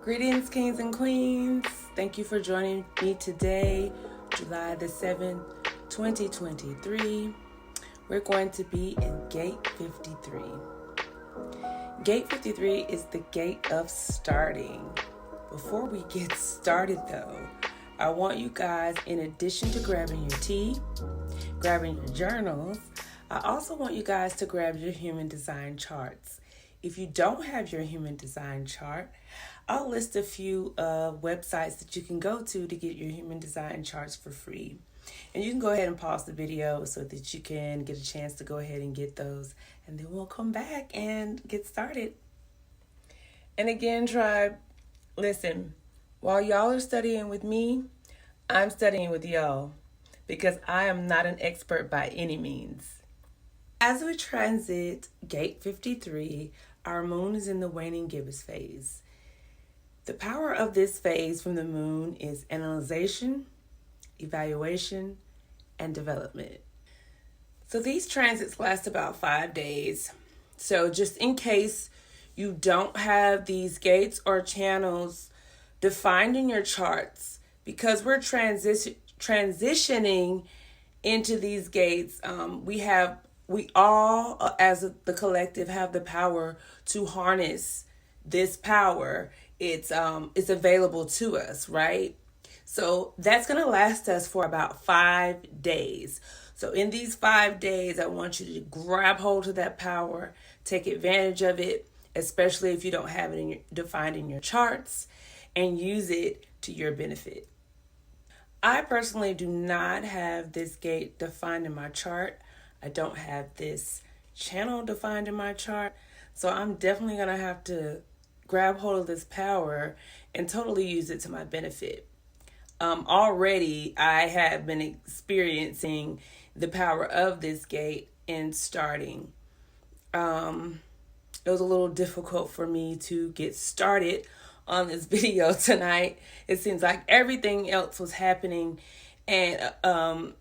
Greetings, kings and queens. Thank you for joining me today, July the 7th, 2023. We're going to be in Gate 53. Gate 53 is the gate of starting. Before we get started though, I want you guys, in addition to grabbing your tea, grabbing your journals, I also want you guys to grab your human design charts. If you don't have your human design chart, I'll list a few websites that you can go to get your human design charts for free. And you can go ahead and pause the video so that you can get a chance to go ahead and get those. And then we'll come back and get started. And again, tribe, listen, while y'all are studying with me, I'm studying with y'all because I am not an expert by any means. As we transit Gate 53, our moon is in the waning gibbous phase. The power of this phase from the moon is analyzation, evaluation, and development. So these transits last about 5 days. So just in case you don't have these gates or channels defined in your charts, because we're transitioning into these gates, we all, as the collective, have the power to harness this power. It's available to us, right? So that's going to last us for about 5 days. So in these 5 days, I want you to grab hold of that power, take advantage of it, especially if you don't have it defined in your charts, and use it to your benefit. I personally do not have this gate defined in my chart. I don't have this channel defined in my chart. So I'm definitely going to have to grab hold of this power and totally use it to my benefit. Already I have been experiencing the power of this gate in starting. It was a little difficult for me to get started on this video tonight. It seems like everything else was happening, and and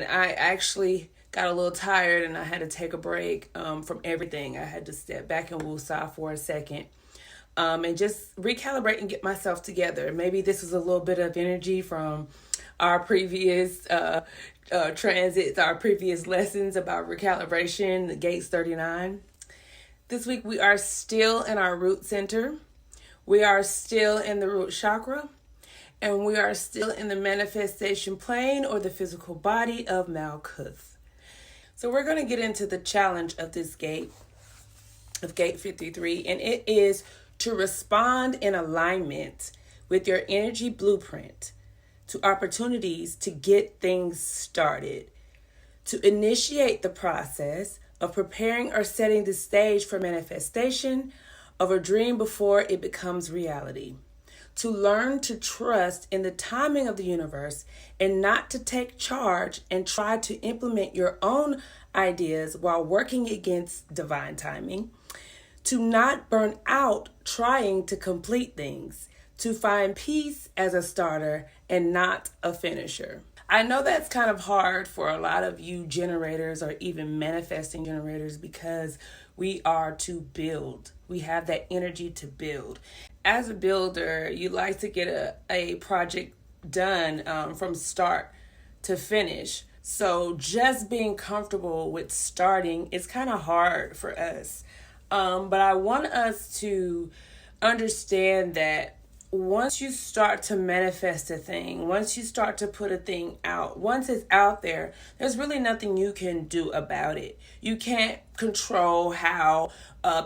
I actually got a little tired and I had to take a break from everything. I had to step back and woosah for a second and just recalibrate and get myself together. Maybe this was a little bit of energy from our previous transits, our previous lessons about recalibration, the gates 39. This week we are still in our root center. We are still in the root chakra. And we are still in the manifestation plane, or the physical body of Malkuth. So we're going to get into the challenge of this gate, of Gate 53, and it is to respond in alignment with your energy blueprint to opportunities to get things started, to initiate the process of preparing or setting the stage for manifestation of a dream before it becomes reality. To learn to trust in the timing of the universe and not to take charge and try to implement your own ideas while working against divine timing. To not burn out trying to complete things. To find peace as a starter and not a finisher. I know that's kind of hard for a lot of you generators or even manifesting generators, because we are to build. We have that energy to build. As a builder, you like to get a project done from start to finish. So just being comfortable with starting is kind of hard for us. But I want us to understand that once you start to manifest a thing, once you start to put a thing out, once it's out there, there's really nothing you can do about it. You can't control how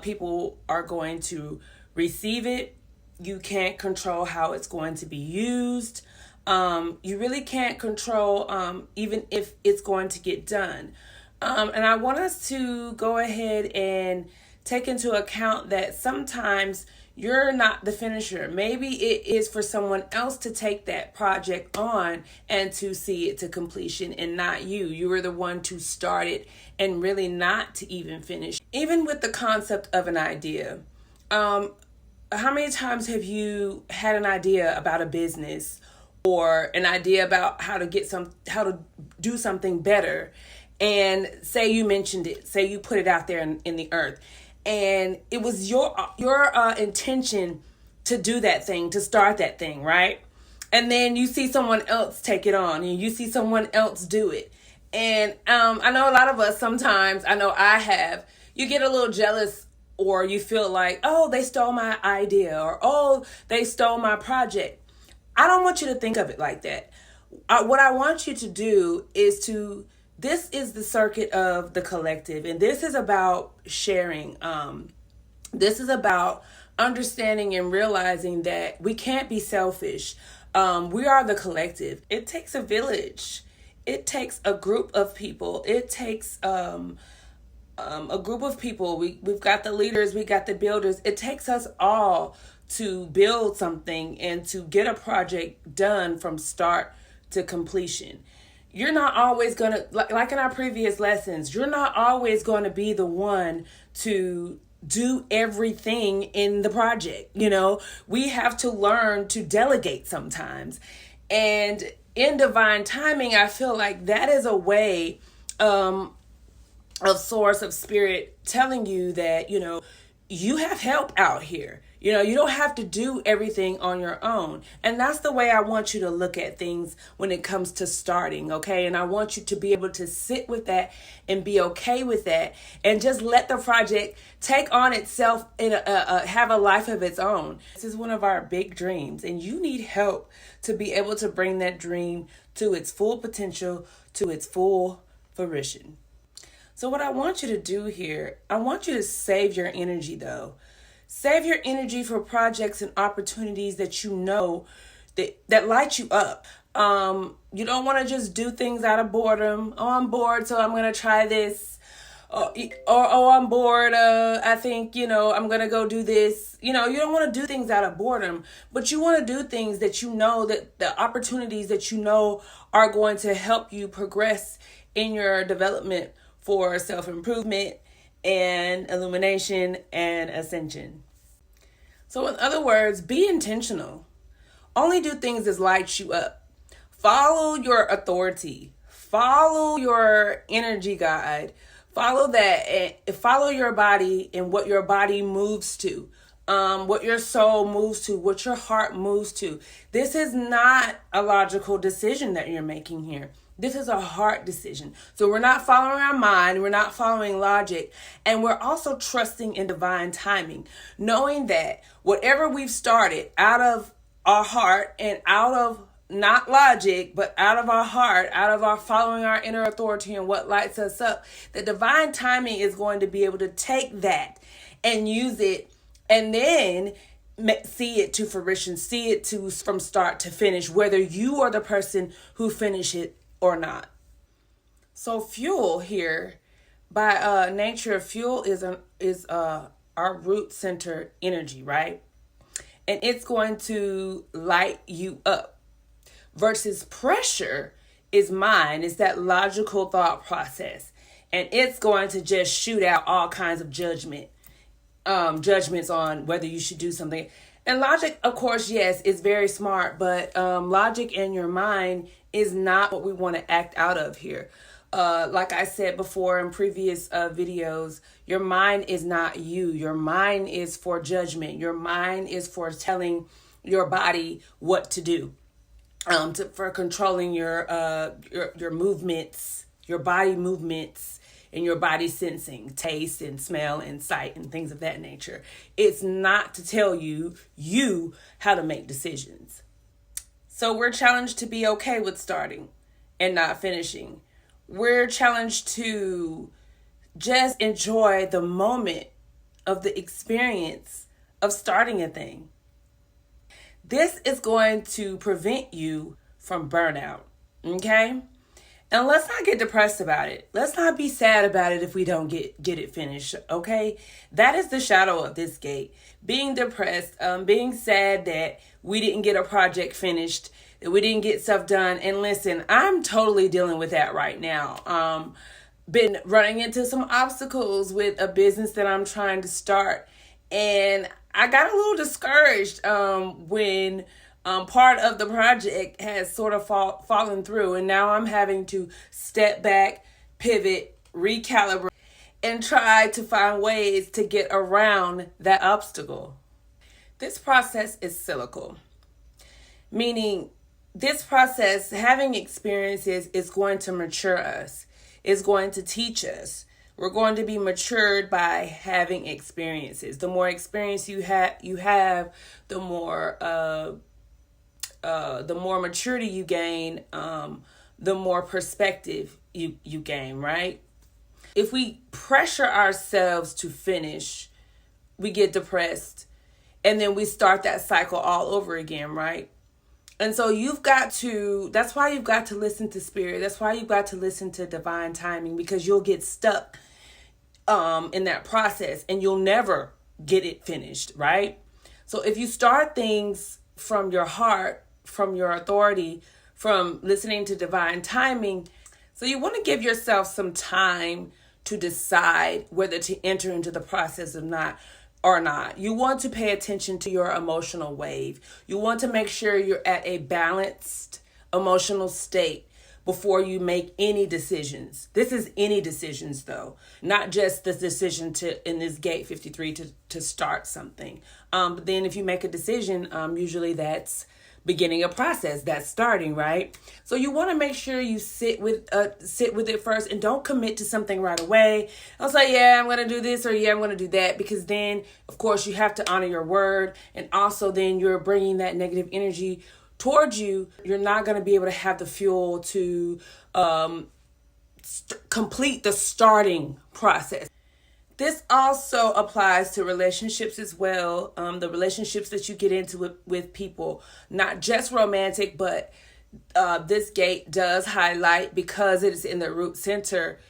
people are going to receive it. You can't control how it's going to be used. You really can't control even if it's going to get done. And I want us to go ahead and take into account that sometimes you're not the finisher. Maybe it is for someone else to take that project on and to see it to completion, and not you. You were the one to start it and really not to even finish. Even with the concept of an idea, how many times have you had an idea about a business or an idea about how to do something better, and say you mentioned it, say you put it out there in the earth, and it was your intention to do that thing, to start that thing, right? And then you see someone else take it on and you see someone else do it. And I know a lot of us sometimes, I know I have, you get a little jealous, or you feel like, oh, they stole my idea, or oh, they stole my project. I don't want you to think of it like that. What I want you to do is this is the circuit of the collective, and this is about sharing. This is about understanding and realizing that we can't be selfish. We are the collective. It takes a village. It takes a group of people. It takes a group of people. We've got the leaders, we got the builders. It takes us all to build something and to get a project done from start to completion. You're not always going to, like in our previous lessons, you're not always going to be the one to do everything in the project. You know, we have to learn to delegate sometimes. And in divine timing, I feel like that is a way of source of spirit telling you that, you know, you have help out here. You know, you don't have to do everything on your own. And that's the way I want you to look at things when it comes to starting, okay? And I want you to be able to sit with that and be okay with that and just let the project take on itself and have a life of its own. This is one of our big dreams, and you need help to be able to bring that dream to its full potential, to its full fruition. So what I want you to do here, I want you to save your energy though. Save your energy for projects and opportunities that you know that light you up. You don't want to just do things out of boredom. Oh, I'm bored, so I'm going to try this. Or oh, I'm bored. I think, you know, I'm going to go do this. You know, you don't want to do things out of boredom, but you want to do things that you know, that the opportunities that you know are going to help you progress in your development for self-improvement and illumination and ascension. So in other words, be intentional. Only do things that light you up. Follow your authority. Follow your energy guide. Follow that and follow your body and what your body moves to. What your soul moves to, what your heart moves to. This is not a logical decision that you're making here. This is a heart decision. So we're not following our mind. We're not following logic. And we're also trusting in divine timing, knowing that whatever we've started out of our heart and out of not logic, but out of our heart, out of our following our inner authority and what lights us up, the divine timing is going to be able to take that and use it and then see it to fruition, see it to from start to finish, whether you are the person who finish it or not. So fuel here, by nature, fuel is our root center energy, right? And it's going to light you up. Versus pressure is mine, is that logical thought process. And it's going to just shoot out all kinds of judgments on whether you should do something. And logic, of course, yes, is very smart, but logic in your mind is not what we want to act out of here. Like I said before in previous videos, your mind is not you. Your mind is for judgment. Your mind is for telling your body what to do, for controlling your movements, your body movements, and your body sensing, taste and smell and sight and things of that nature. It's not to tell you how to make decisions. So we're challenged to be okay with starting and not finishing. We're challenged to just enjoy the moment of the experience of starting a thing. This is going to prevent you from burnout, okay? And let's not get depressed about it. Let's not be sad about it if we don't get it finished, okay? That is the shadow of this gate. Being depressed, being sad that we didn't get a project finished, that we didn't get stuff done. And listen, I'm totally dealing with that right now. Been running into some obstacles with a business that I'm trying to start. And I got a little discouraged when part of the project has sort of fallen through. And now I'm having to step back, pivot, recalibrate, and try to find ways to get around that obstacle. This process is cyclical, meaning this process, having experiences, is going to mature us, is going to teach us. We're going to be matured by having experiences. The more experience you have, the more maturity you gain, the more perspective you gain, right? If we pressure ourselves to finish, we get depressed, and then we start that cycle all over again, right? And so that's why you've got to listen to spirit. That's why you've got to listen to divine timing, because you'll get stuck in that process and you'll never get it finished, right? So if you start things from your heart, from your authority, from listening to divine timing, so you want to give yourself some time to decide whether to enter into the process or not. You want to pay attention to your emotional wave. You want to make sure you're at a balanced emotional state before you make any decisions. This is any decisions though, not just the decision in this gate 53 to start something. But then if you make a decision, usually that's beginning a process, that's starting, right? So you want to make sure you sit with it first, and don't commit to something right away. I'll say, yeah, I'm going to do this, or yeah, I'm going to do that, because then of course you have to honor your word, and also then you're bringing that negative energy towards you. You're not going to be able to have the fuel to complete the starting process. This also applies to relationships as well. The relationships that you get into with people, not just romantic, but this gate does highlight, because it is in the root center,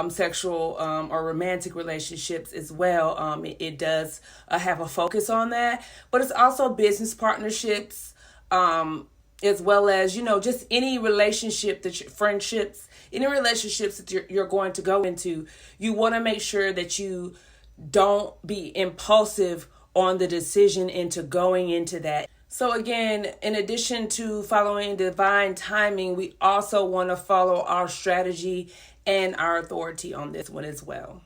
sexual or romantic relationships as well. It does have a focus on that, but it's also business partnerships, as well as, just any relationship friendships, any relationships that you're going to go into. You want to make sure that you don't be impulsive on the decision into going into that. So again, in addition to following divine timing, we also want to follow our strategy and our authority on this one as well.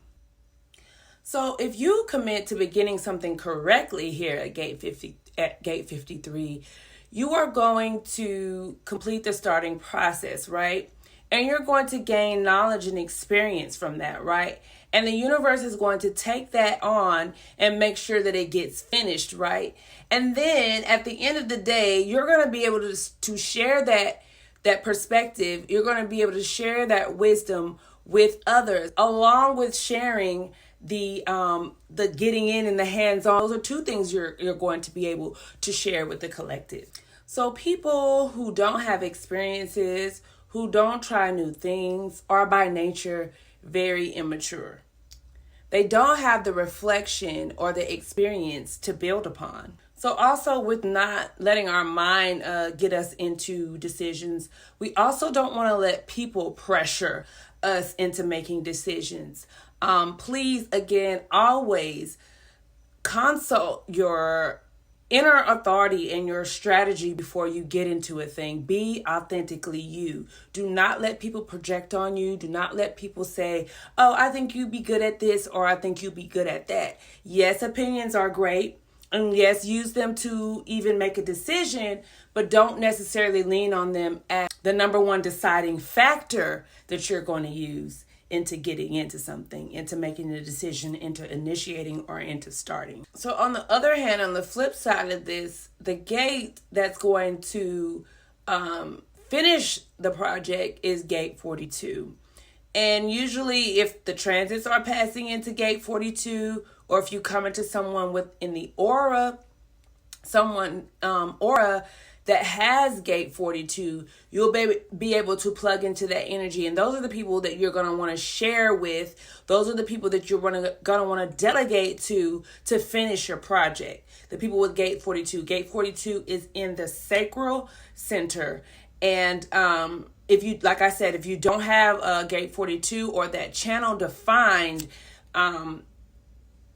So if you commit to beginning something correctly here at gate 53, you are going to complete the starting process, right? And you're going to gain knowledge and experience from that, right? And the universe is going to take that on and make sure that it gets finished, right? And then at the end of the day, you're going to be able to share that perspective. You're going to be able to share that wisdom with others, along with sharing the getting in and the hands-on. Those are two things you're going to be able to share with the collective. So people who don't have experiences, who don't try new things, are by nature very immature. They don't have the reflection or the experience to build upon. So also, with not letting our mind get us into decisions, we also don't want to let people pressure us into making decisions. Please, again, always consult your inner authority and your strategy before you get into a thing. Be authentically you. Do not let people project on you. Do not let people say, oh, I think you'd be good at this, or I think you'd be good at that. Yes, opinions are great. And yes, use them to even make a decision, but don't necessarily lean on them as the number one deciding factor that you're going to use into getting into something, into making a decision, into initiating, or into starting. So on the other hand, on the flip side of this, the gate that's going to finish the project is gate 42. And usually if the transits are passing into gate 42, or if you come into someone within the aura, aura that has gate 42, you'll be able to plug into that energy. And those are the people that you're going to want to share with. Those are the people that you're going to want to delegate to finish your project. The people with gate 42. Gate 42 is in the sacral center. And if you, like I said, if you don't have gate 42 or that channel defined,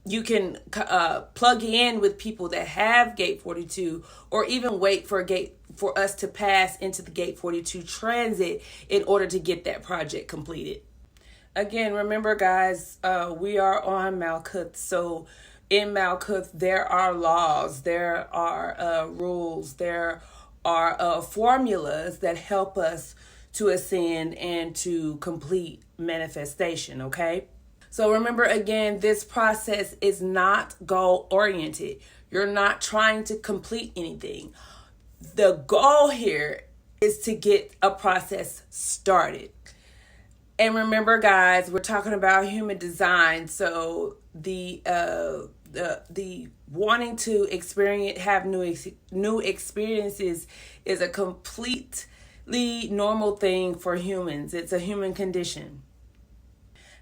you can plug in with people that have gate 42, or even wait for us to pass into the gate 42 transit in order to get that project completed. Again, remember guys, we are on Malkuth, so In Malkuth, there are laws, there are rules, there are formulas that help us to ascend and to complete manifestation, okay? So remember again, this process is not goal oriented. You're not trying to complete anything. The goal here is to get a process started. And remember, guys, we're talking about human design. So the wanting to have new experiences is a completely normal thing for humans. It's a human condition.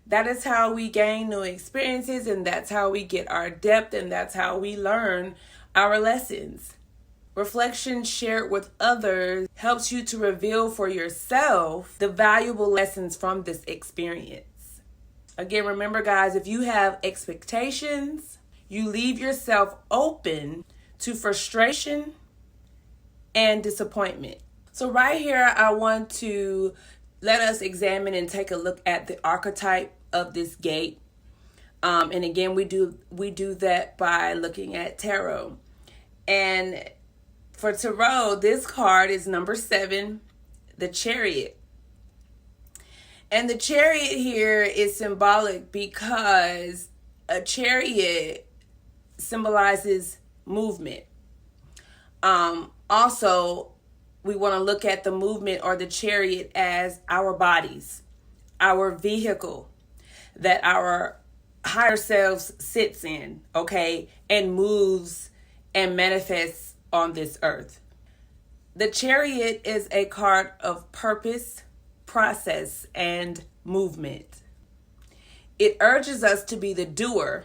That is how we gain new experiences, and that's how we get our depth, and that's how we learn our lessons. Reflection shared with others helps you to reveal for yourself the valuable lessons from this experience. Again, remember, guys, if you have expectations, you leave yourself open to frustration and disappointment. So right here, I want to let us examine and take a look at the archetype of this gate. And again, we do that by looking at tarot. And for tarot, this card is number 7, the Chariot. And the Chariot here is symbolic because a chariot symbolizes movement. Also, we want to look at the movement or the chariot as our bodies, our vehicle that our higher selves sits in, okay, and moves and manifests on this earth. The Chariot is a card of purpose, process, and movement. It urges us to be the doer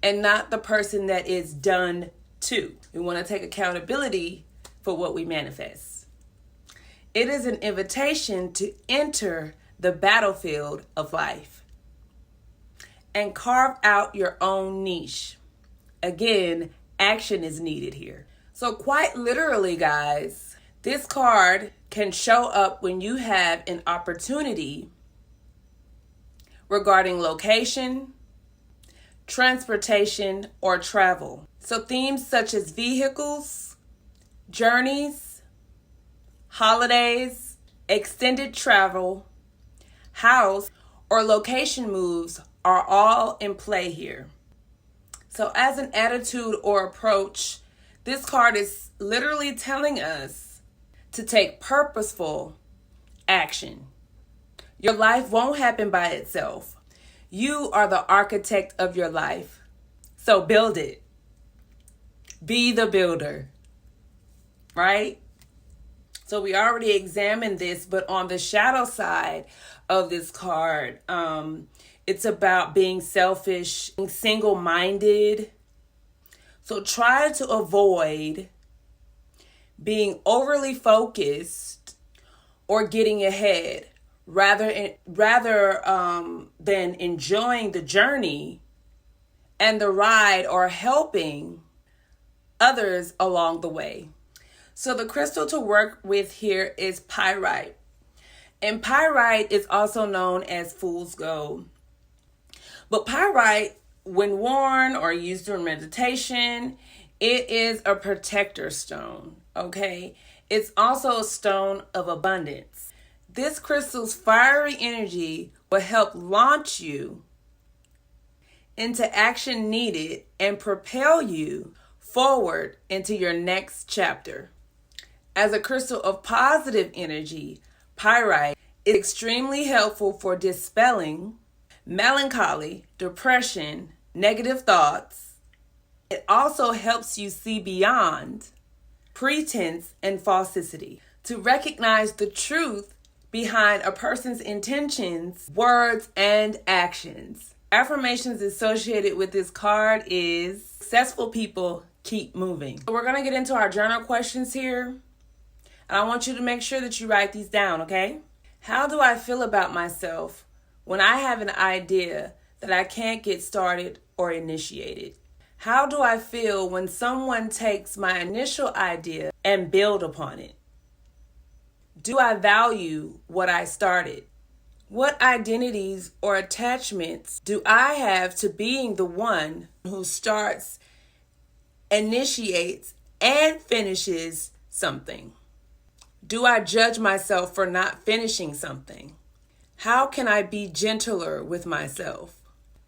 and not the person that is done to. We want to take accountability for what we manifest. It is an invitation to enter the battlefield of life and carve out your own niche. Again, action is needed here. So quite literally, guys, this card can show up when you have an opportunity regarding location, transportation, or travel. So themes such as vehicles, journeys, holidays, extended travel, house, or location moves are all in play here. So as an attitude or approach, this card is literally telling us to take purposeful action. Your life won't happen by itself. You are the architect of your life. So build it. Be the builder. Right? So we already examined this, but on the shadow side of this card, it's about being selfish, being single-minded. So try to avoid being overly focused or getting ahead rather than enjoying the journey and the ride or helping others along the way. So the crystal to work with here is pyrite. And pyrite is also known as fool's gold. But pyrite, when worn or used during meditation, it is a protector stone, okay? It's also a stone of abundance. This crystal's fiery energy will help launch you into action needed and propel you forward into your next chapter. As a crystal of positive energy, pyrite is extremely helpful for dispelling melancholy, depression, negative thoughts. It also helps you see beyond pretense and falsity, to recognize the truth behind a person's intentions, words, and actions. Affirmations associated with this card is successful people keep moving. So we're going to get into our journal questions here. And I want you to make sure that you write these down, okay? How do I feel about myself when I have an idea that I can't get started or initiated? How do I feel when someone takes my initial idea and build upon it? Do I value what I started? What identities or attachments do I have to being the one who starts, initiates, and finishes something? Do I judge myself for not finishing something? How can I be gentler with myself?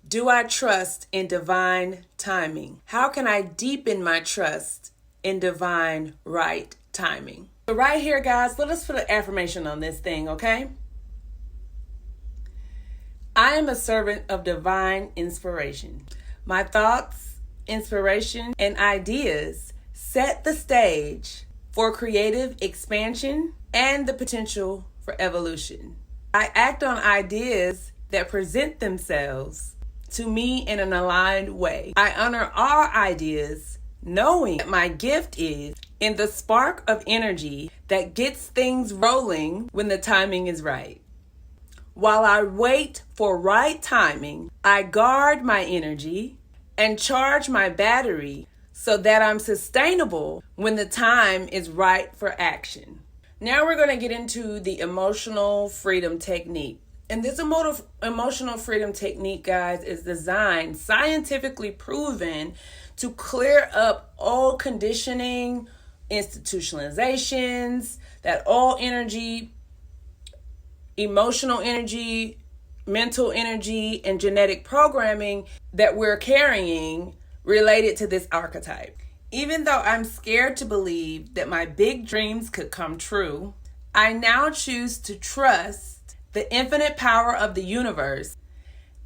Do I trust in divine timing? How can I deepen my trust in divine right timing? So right here, guys, let us put an affirmation on this thing, okay? I am a servant of divine inspiration. My thoughts, inspiration, and ideas set the stage for creative expansion and the potential for evolution. I act on ideas that present themselves to me in an aligned way. I honor all ideas, knowing that my gift is in the spark of energy that gets things rolling when the timing is right. While I wait for right timing, I guard my energy and charge my battery so that I'm sustainable when the time is right for action. Now we're going to get into the emotional freedom technique. And this emotional freedom technique, guys, is designed, scientifically proven, to clear up all conditioning, institutionalizations, that all energy, emotional energy, mental energy, and genetic programming that we're carrying related to this archetype. Even though I'm scared to believe that my big dreams could come true, I now choose to trust the infinite power of the universe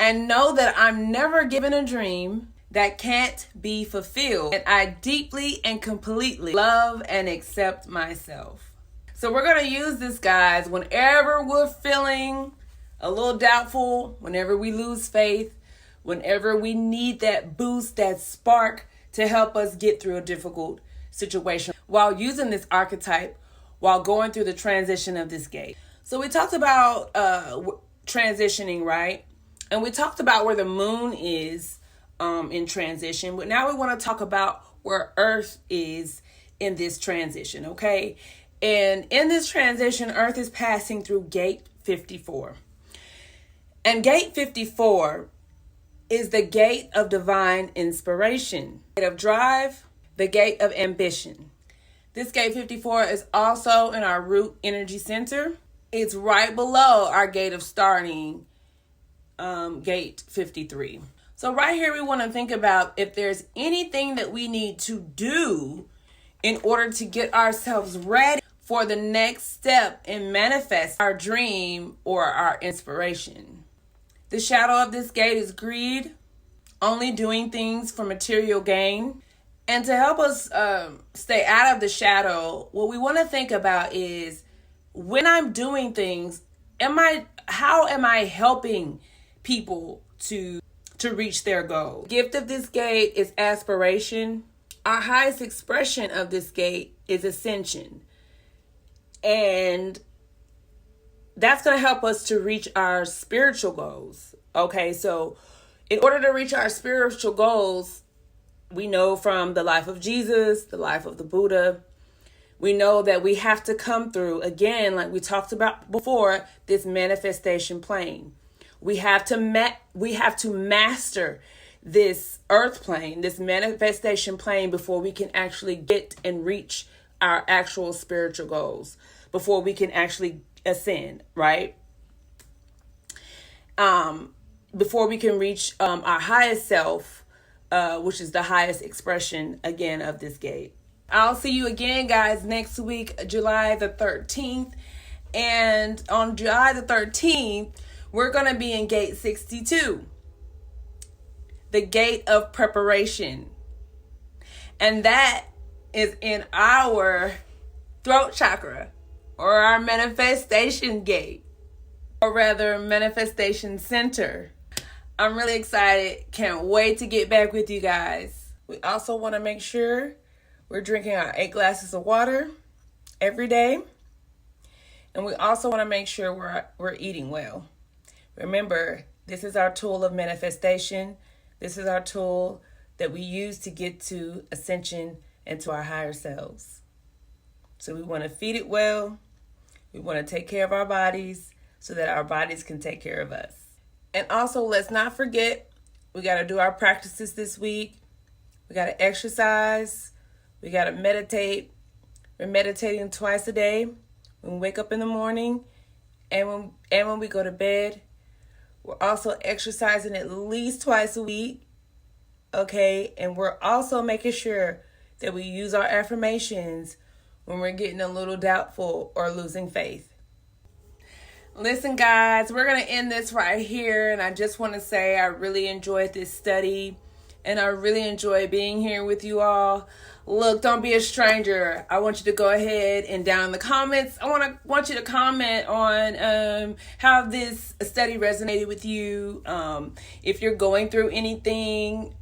and know that I'm never given a dream that can't be fulfilled. And I deeply and completely love and accept myself. So we're going to use this, guys, whenever we're feeling a little doubtful, whenever we lose faith, whenever we need that boost, that spark to help us get through a difficult situation, while using this archetype, while going through the transition of this gate. So we talked about transitioning, right? And we talked about where the moon is in transition. But now we want to talk about where Earth is in this transition, okay? And in this transition, Earth is passing through gate 54. And gate 54 is the gate of divine inspiration, the gate of drive, the gate of ambition. This gate 54 is also in our root energy center. It's right below our gate of starting, gate 53. So right here, we want to think about if there's anything that we need to do in order to get ourselves ready for the next step and manifest our dream or our inspiration. The shadow of this gate is greed, only doing things for material gain. And to help us stay out of the shadow, what we want to think about is, when I'm doing things, how am I helping people to reach their goal? The gift of this gate is aspiration. Our highest expression of this gate is ascension. And that's going to help us to reach our spiritual goals. Okay, so in order to reach our spiritual goals, we know from the life of Jesus, the life of the Buddha, we know that we have to come through, again, like we talked about before, this manifestation plane. We have to master this earth plane, this manifestation plane, before we can actually get and reach our actual spiritual goals, before we can actually ascend, right? Before we can reach our highest self, which is the highest expression, again, of this gate. I'll see you again, guys, next week, July the 13th. And on July the 13th, we're going to be in gate 62, the gate of preparation. And that is in our throat chakra, or our manifestation gate, or rather manifestation center. I'm really excited. Can't wait to get back with you guys. We also want to make sure we're drinking our 8 glasses of water every day. And we also want to make sure we're eating well. Remember, this is our tool of manifestation. This is our tool that we use to get to ascension and to our higher selves. So we want to feed it well. We want to take care of our bodies so that our bodies can take care of us. And also, let's not forget, we got to do our practices this week. We got to exercise. We got to meditate. We're meditating twice a day when we wake up in the morning and when we go to bed. We're also exercising at least twice a week. Okay, and we're also making sure that we use our affirmations when we're getting a little doubtful or losing faith. Listen, guys, we're going to end this right here. And I just want to say I really enjoyed this study. And I really enjoy being here with you all. Look, don't be a stranger. I want you to go ahead and down in the comments, I want you to comment on how this study resonated with you. If you're going through anything,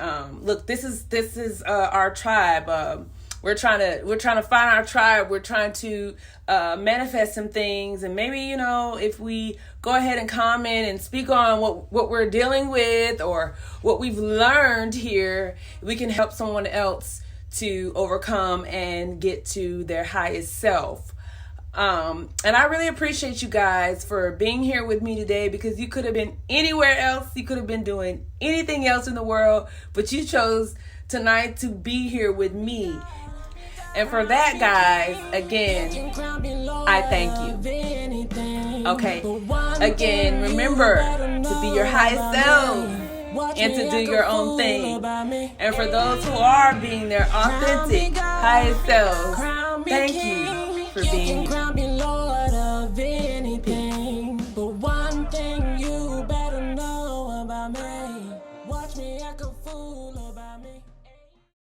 look, this is our tribe. We're trying to find our tribe. We're trying to manifest some things, and maybe, if we go ahead and comment and speak on what we're dealing with or what we've learned here, we can help someone else to overcome and get to their highest self. And I really appreciate you guys for being here with me today, because you could have been anywhere else. You could have been doing anything else in the world, but you chose tonight to be here with me. And for that, guys, again, I thank you. Okay. Again, remember to be your highest self and to do your own thing. And for those who are being their authentic highest selves, thank you for being here.